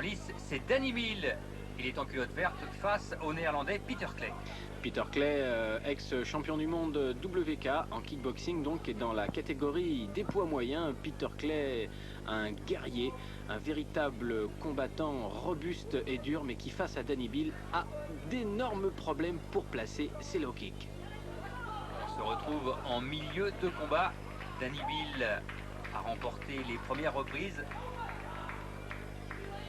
lice, c'est Danny Bill. Il est en culotte verte face au néerlandais Peter Clay. Peter Clay, ex-champion du monde WK en kickboxing, donc, est dans la catégorie des poids moyens. Peter Clay, un guerrier, un véritable combattant robuste et dur, mais qui, face à Danny Bill, a d'énormes problèmes pour placer ses low kicks. On se retrouve en milieu de combat. Danny Bill a remporté les premières reprises.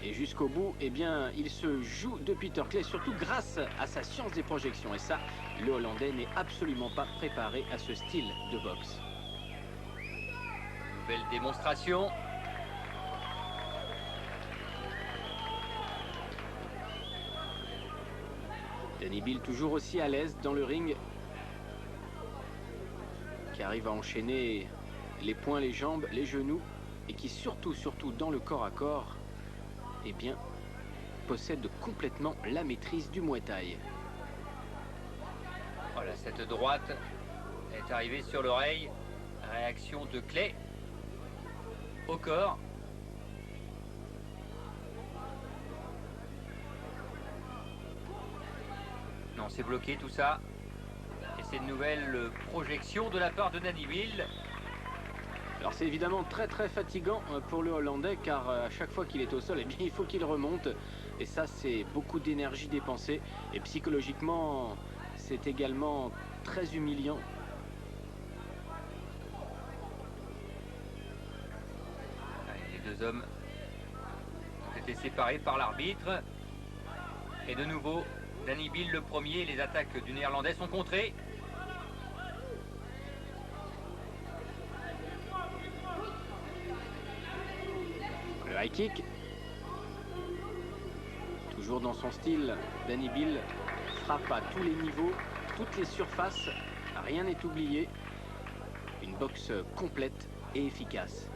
Et jusqu'au bout, eh bien, il se joue de Peter Clay, surtout grâce à sa science des projections. Et ça, le Hollandais n'est absolument pas préparé à ce style de boxe. Nouvelle démonstration. Danny Bill toujours aussi à l'aise dans le ring, qui arrive à enchaîner les poings, les jambes, les genoux, et qui surtout dans le corps à corps, eh bien, possède complètement la maîtrise du Muay Thai. Voilà, cette droite est arrivée sur l'oreille. Réaction de Clay au corps. Non, c'est bloqué tout ça. Et c'est une nouvelle projection de la part de Danny Bill. Alors c'est évidemment très fatigant pour le Hollandais, car à chaque fois qu'il est au sol, eh bien, il faut qu'il remonte. Et ça, c'est beaucoup d'énergie dépensée. Et psychologiquement, c'est également très humiliant. Allez, les deux hommes ont été séparés par l'arbitre. Et de nouveau, Danny Bill le premier. Les attaques du Néerlandais sont contrées. Le high kick. Toujours dans son style, Danny Bill frappe à tous les niveaux, toutes les surfaces, rien n'est oublié. Une boxe complète et efficace.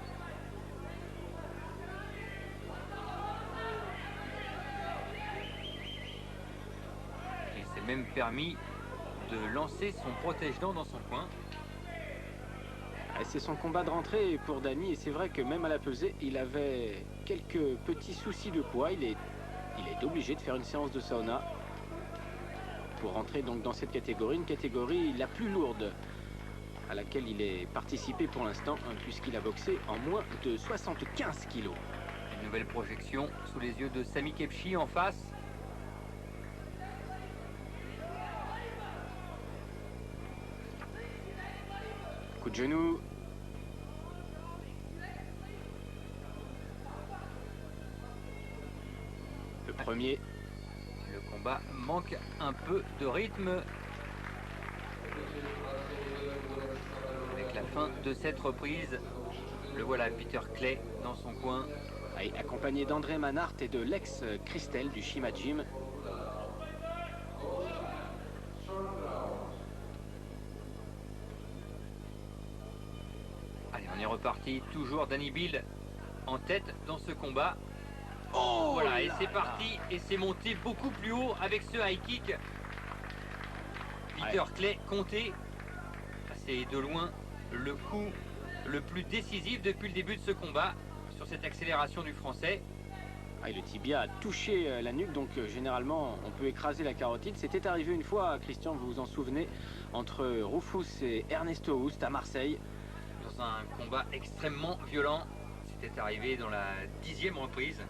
Il s'est même permis de lancer son protège-dents dans son coin. C'est son combat de rentrée pour Danny, et c'est vrai que même à la pesée, il avait quelques petits soucis de poids. Il est obligé de faire une séance de sauna pour rentrer donc dans cette catégorie, une catégorie la plus lourde à laquelle il est participé pour l'instant, puisqu'il a boxé en moins de 75 kilos. Une nouvelle projection sous les yeux de Sami Khepchi en face. Coup de genou. Le premier. Le combat manque un peu de rythme. Avec la fin de cette reprise, le voilà, Peter Clay dans son coin. Accompagné d'André Manhart et de Lex Christel du Shima Gym. Allez, on est reparti. Toujours Danny Bill en tête dans ce combat. Oh, voilà, et c'est parti. Et c'est monté beaucoup plus haut avec ce high kick. Peter Clay compté. C'est de loin le coup le plus décisif depuis le début de ce combat sur cette accélération du Français. Le tibia a touché la nuque, donc généralement on peut écraser la carotide. C'était arrivé une fois, Christian, vous vous en souvenez, entre Rufus et Ernesto Hoost à Marseille. Dans un combat extrêmement violent. C'était arrivé dans la 10e reprise.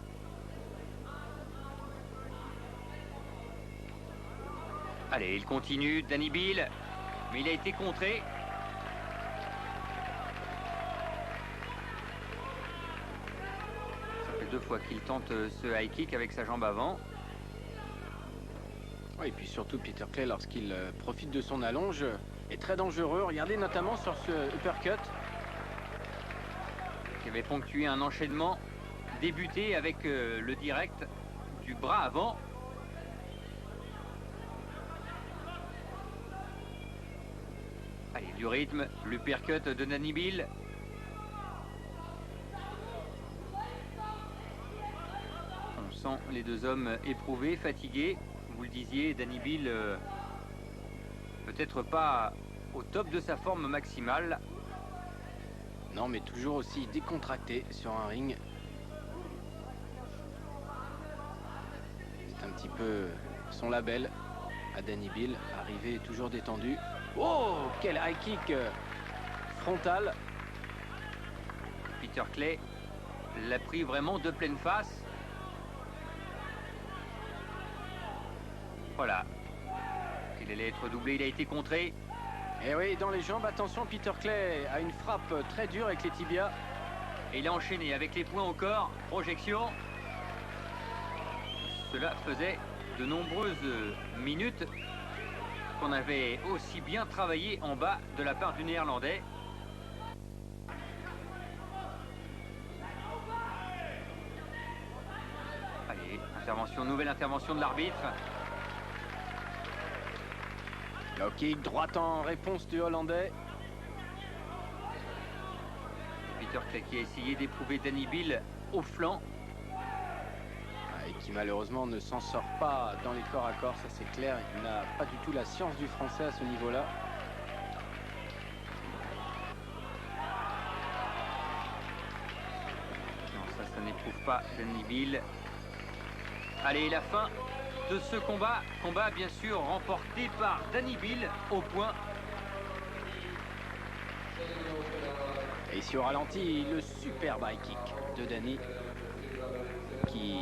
Allez, il continue, Danny Bill, mais il a été contré. Ça fait 2 fois qu'il tente ce high kick avec sa jambe avant. Et puis surtout Peter Clay, lorsqu'il profite de son allonge, est très dangereux. Regardez notamment sur ce uppercut. Qui avait ponctué un enchaînement débuté avec le direct du bras avant. Allez, du rythme, l'uppercut de Danny Bill. On sent les deux hommes éprouvés, fatigués. Vous le disiez, Danny Bill peut-être pas au top de sa forme maximale. Non, mais toujours aussi décontracté sur un ring. petit peu son label à Danny Bill, arrivé toujours détendu. Oh, quel high kick frontal. Peter Clay l'a pris vraiment de pleine face. Voilà. Il allait être doublé, il a été contré. Et oui, dans les jambes, attention, Peter Clay a une frappe très dure avec les tibias. Et il a enchaîné avec les poings au corps, projection. Cela faisait de nombreuses minutes qu'on avait aussi bien travaillé en bas de la part du Néerlandais. Allez, intervention, nouvelle intervention de l'arbitre. Low kick, droite en réponse du Hollandais. Peter Clay qui a essayé d'éprouver Danny Bill au flanc. Et qui malheureusement ne s'en sort pas dans les corps à corps, ça c'est clair. Il n'a pas du tout la science du français à ce niveau-là. Non, ça n'éprouve pas Danny Bill. Allez, la fin de ce combat. Combat bien sûr remporté par Danny Bill au point. Et ici au ralenti, le superbe high kick de Danny qui